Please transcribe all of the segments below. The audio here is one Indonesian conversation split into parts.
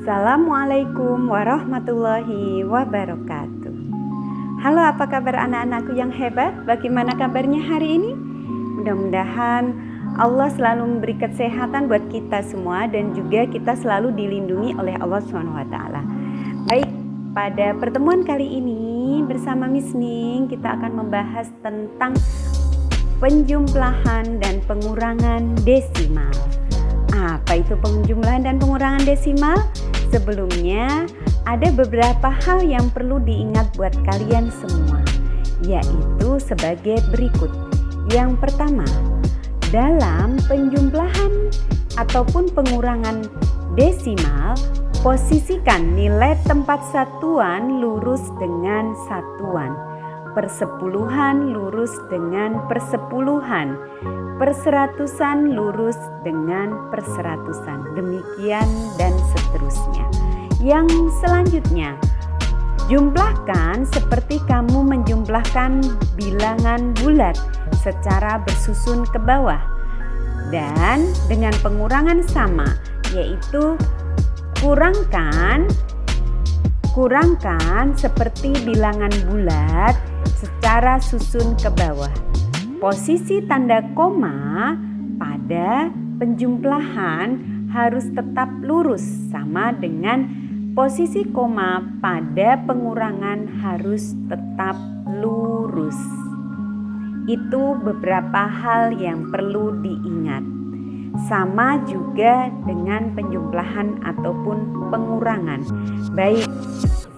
Assalamualaikum warahmatullahi wabarakatuh. Halo, apa kabar anak-anakku yang hebat? Bagaimana kabarnya hari ini? Mudah-mudahan Allah selalu memberi kesehatan buat kita semua dan juga kita selalu dilindungi oleh Allah SWT. Baik, pada pertemuan kali ini bersama Miss Ning kita akan membahas tentang penjumlahan dan pengurangan desimal. Apa itu penjumlahan dan pengurangan desimal? Sebelumnya ada beberapa hal yang perlu diingat buat kalian semua, yaitu sebagai berikut. Yang pertama, dalam penjumlahan ataupun pengurangan desimal, posisikan nilai tempat satuan lurus dengan satuan, persepuluhan lurus dengan persepuluhan, perseratusan lurus dengan perseratusan, demikian dan seterusnya. Yang selanjutnya, jumlahkan seperti kamu menjumlahkan bilangan bulat secara bersusun ke bawah dan dengan pengurangan sama, yaitu kurangkan seperti bilangan bulat secara susun ke bawah. Posisi tanda koma pada penjumlahan harus tetap lurus, sama dengan posisi koma pada pengurangan harus tetap lurus. Itu beberapa hal yang perlu diingat. Sama juga dengan penjumlahan ataupun pengurangan. Baik,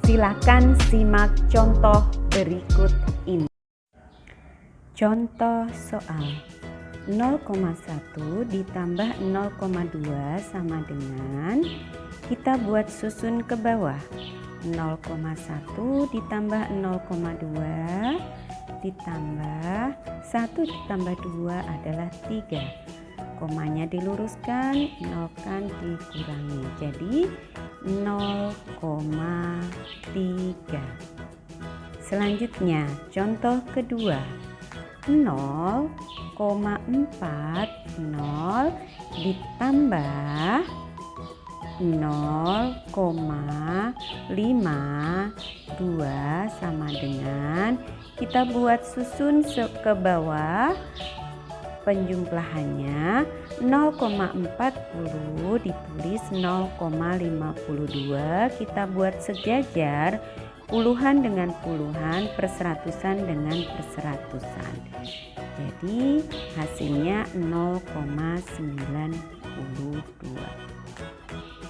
silakan simak contoh berikut ini. Contoh soal 0,1 ditambah 0,2 sama dengan, kita buat susun ke bawah, 0,1 ditambah 0,2 ditambah 1 ditambah 2 adalah 3. Komanya diluruskan, 0 kan dikurangi, jadi 0,3. Selanjutnya contoh kedua, 0,40 ditambah 0,52 sama dengan, kita buat susun ke bawah penjumlahannya, 0,40 ditulis 0,52, kita buat sejajar puluhan dengan puluhan, perseratusan dengan perseratusan. Jadi hasilnya 0,92.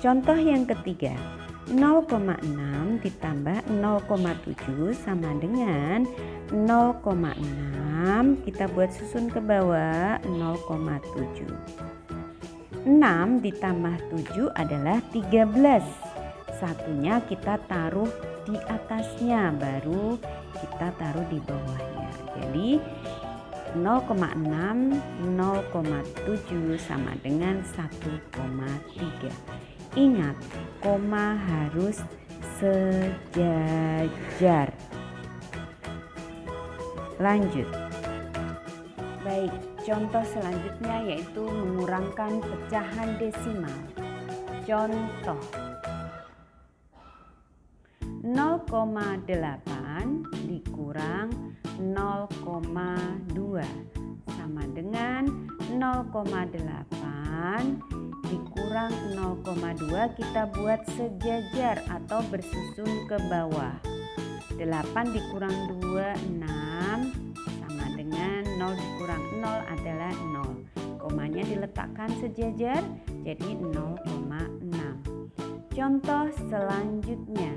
Contoh yang ketiga, 0,6 ditambah 0,7 sama dengan 0,6, kita buat susun ke bawah 0,7. 6 ditambah 7 adalah 13. Satunya kita taruh di atasnya, baru kita taruh di bawahnya. Jadi 0,6, 0,7 sama dengan 1,3. Ingat, koma harus sejajar. Lanjut. Baik, contoh selanjutnya yaitu mengurangkan pecahan desimal. Contoh 0,8 dikurang 0,2 sama dengan 0,8 dikurang 0,2, kita buat sejajar atau bersusun ke bawah. 8 dikurang 2, 6 sama dengan 0 dikurang 0 adalah 0. Komanya diletakkan sejajar jadi 0,6. Contoh selanjutnya,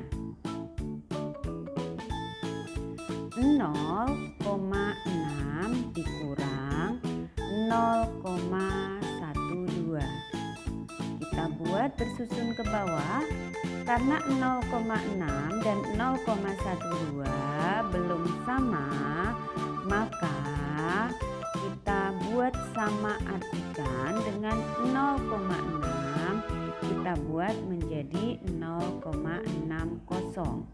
0,6 dikurang 0,12. Kita buat bersusun ke bawah. Karena 0,6 dan 0,12 belum sama, maka kita buat sama artikan dengan 0,6, kita buat menjadi 0,60.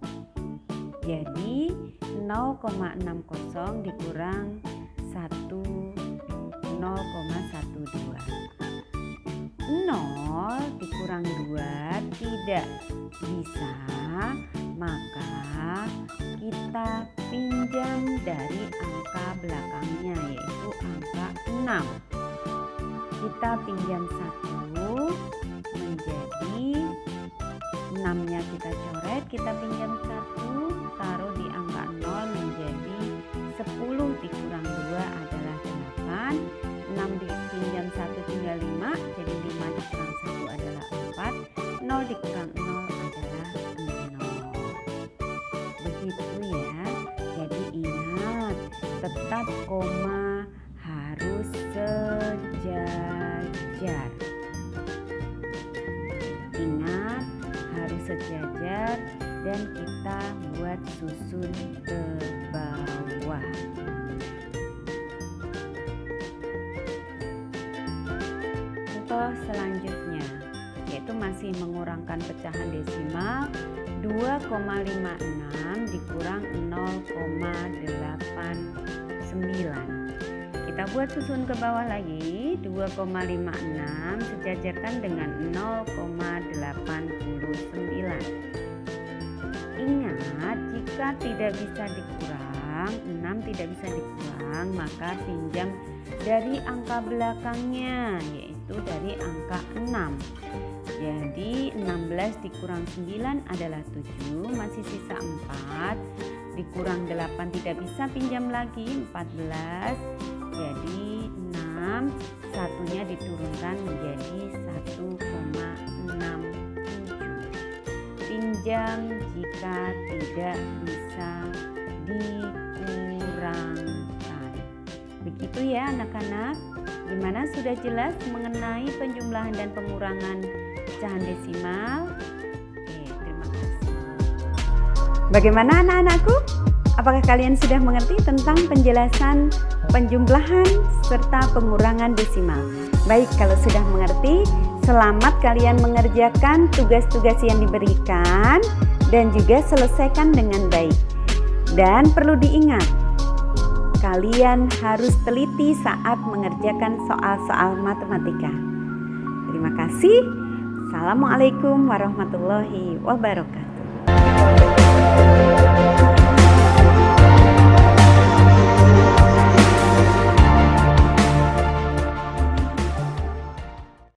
Jadi 0,60 dikurang 0,12. 0 dikurang 2 tidak tidak bisa, maka kita pinjam dari angka belakangnya, yaitu angka 6. Kita pinjam 1 menjadi 6-nya kita coret, kita pinjam 1, taruh di angka 0 menjadi 10 dikurang 2 adalah 8. 6 dipinjam 1 tinggal 5, jadi 5 dikurang 1 adalah 4. 0 dikurang 0 adalah 0. Begitu ya. Jadi ingat, tetap koma harus sejajar. Ingat, harus sejajar dan kita buat susun ke bawah. Contoh selanjutnya yaitu masih mengurangkan pecahan desimal. 2,56 dikurang 0,89. Kita buat susun ke bawah lagi. 2,56 sejajarkan dengan 0,89. Ingat, jika tidak bisa dikurang, 6 tidak bisa dikurang, maka pinjam dari angka belakangnya, yaitu dari angka 6. Jadi 16 dikurang 9 adalah 7, masih sisa 4. Dikurang 8 tidak bisa, pinjam lagi 14. Jadi 6, satunya diturunkan menjadi 1,67. Pinjam jika tidak bisa dikurangkan. Begitu ya anak-anak. Gimana, sudah jelas mengenai penjumlahan dan pengurangan pecahan desimal? Oke, terima kasih. Bagaimana anak-anakku? Apakah kalian sudah mengerti tentang penjelasan penjumlahan serta pengurangan desimal? Baik, kalau sudah mengerti, selamat kalian mengerjakan tugas-tugas yang diberikan dan juga selesaikan dengan baik. Dan perlu diingat, kalian harus teliti saat mengerjakan soal-soal matematika. Terima kasih. Assalamualaikum warahmatullahi wabarakatuh.